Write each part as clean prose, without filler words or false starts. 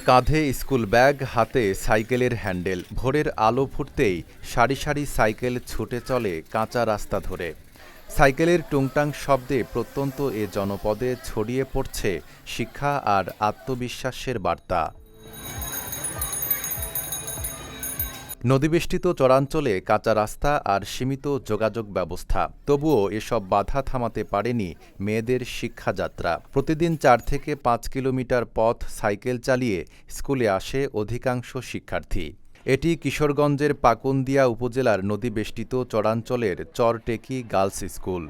কাঁধে school bag, হাতে সাইকেলের হ্যান্ডেল। ভোরের আলো ফুটতেই সারি সারি সাইকেল ছুটে চলে কাঁচা রাস্তা ধরে। সাইকেলের টুংটাং শব্দে প্রত্যন্ত এ জনপদে ছড়িয়ে পড়ছে শিক্ষা আর আত্মবিশ্বাসের বার্তা। নদীবেষ্টিত চরাঞ্চলে কাঁচা রাস্তা আর সীমিত যোগাযোগ ব্যবস্থা, তবুও এসব বাধা থামাতে পারেনি মেয়েদের শিক্ষাযাত্রা। প্রতিদিন 4 থেকে 5 কিলোমিটার পথ সাইকেল চালিয়ে স্কুলে আসে অধিকাংশ শিক্ষার্থী। এটি কিশোরগঞ্জের পাকুন্দিয়া উপজেলার নদীবেষ্টিত চরাঞ্চলের চরটেকি গার্লস স্কুল।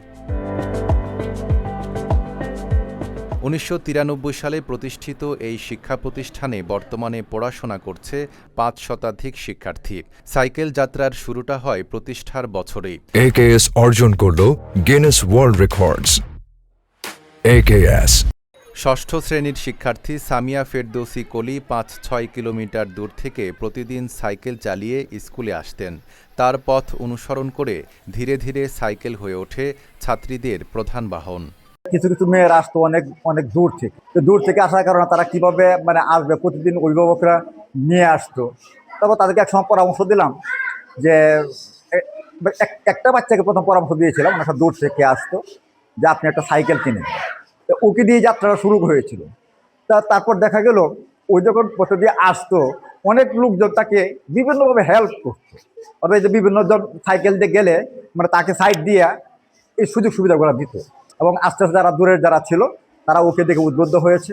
১৯৯৩ সালে প্রতিষ্ঠিত এই শিক্ষা প্রতিষ্ঠানে বর্তমানে পড়াশোনা করছে ৫ শতাধিক শিক্ষার্থী। সাইকেল যাত্রার শুরুটা হয় প্রতিষ্ঠার বছরেই। AKS অর্জন করল গিনেস ওয়ার্ল্ড রেকর্ডস। AKS ষষ্ঠ শ্রেণীর শিক্ষার্থী সামিয়া ফেরদৌসি কলি ৫-৬ কিলোমিটার দূর থেকে প্রতিদিন সাইকেল চালিয়ে স্কুলে আসতেন। তার পথ অনুসরণ করে ধীরে ধীরে সাইকেল হয়ে ওঠে ছাত্রীদের প্রধান বাহন। কিছু কিছু মেয়েরা আসতো অনেক অনেক দূর থেকে, তো দূর থেকে আসার কারণে তারা কিভাবে আসবে, প্রতিদিন অভিভাবকরা নিয়ে আসতো। তারপর তাদেরকে এক সময় পরামর্শ দিলাম যে একটা বাচ্চাকে প্রথম পরামর্শ দিয়েছিলাম, একটা দূর থেকে আসতো, যে আপনি একটা সাইকেল কিনেন। তো ওকে দিয়ে যাত্রাটা শুরু হয়েছিল। তারপর দেখা গেল ওই যখন পথে দিয়ে আসতো অনেক লোকজন তাকে বিভিন্নভাবে হেল্প করতো। অর্থাৎ যে বিভিন্ন জন সাইকেল দিয়ে গেলে তাকে সাইড দিয়ে এই সুযোগ সুবিধাগুলো দিত, এবং আস্তে আস্তে যারা দূরের যারা ছিল তারা ওকে দেখে উদ্বুদ্ধ হয়েছে।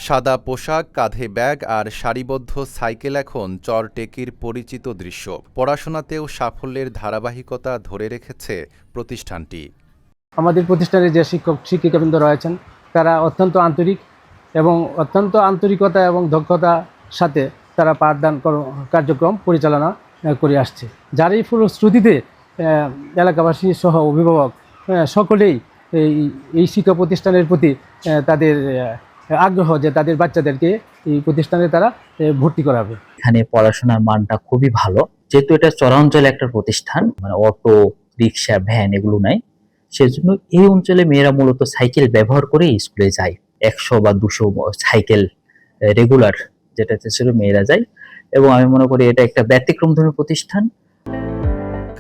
সাদা পোশাক, কাঁধে ব্যাগ আর সারিবদ্ধ সাইকেল এখন চরটেকির পরিচিত দৃশ্য। পড়াশোনাতেও সাফল্যের ধারাবাহিকতা ধরে রেখেছে প্রতিষ্ঠানটি। আমাদের প্রতিষ্ঠানে যে শিক্ষক শিক্ষিকাবৃন্দ রয়েছেন তারা অত্যন্ত আন্তরিক এবং অত্যন্ত আন্তরিকতা এবং দক্ষতার সাথে তারা পাঠদান কার্যক্রম পরিচালনা করে আসছে, যার এই ফলশ্রুতিতে এলাকাবাসী সহ অভিভাবক সকলেই এই শিক্ষা প্রতিষ্ঠানের প্রতি তাদের আগ্রহ যে তাদের বাচ্চাদেরকে এই প্রতিষ্ঠানে তারা ভর্তি করাবে। এখানে পড়াশোনার মানটা খুবই ভালো, যেহেতু এটা চরাঞ্চলে একটা প্রতিষ্ঠান, অটো, রিক্সা, ভ্যান এগুলো নাই, সেজন্য এই অঞ্চলে মেয়েরা মূলত সাইকেল ব্যবহার করে স্কুলে যায়। 100 বা 200 সাইকেল রেগুলার যেটা ছিল মেয়েরা যায়, এবং আমি মনে করি এটা একটা ব্যতিক্রমধর্মী প্রতিষ্ঠান।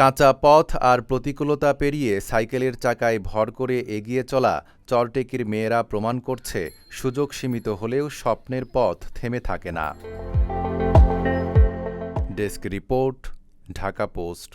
কাঁচা পথ আর প্রতিকূলতা পেরিয়ে সাইকেলের চাকায় ভর করে এগিয়ে চলা চরটেকির মেয়েরা প্রমাণ করছে সুযোগ সীমিত হলেও স্বপ্নের পথ থেমে থাকে না। Desk report, Dhaka post.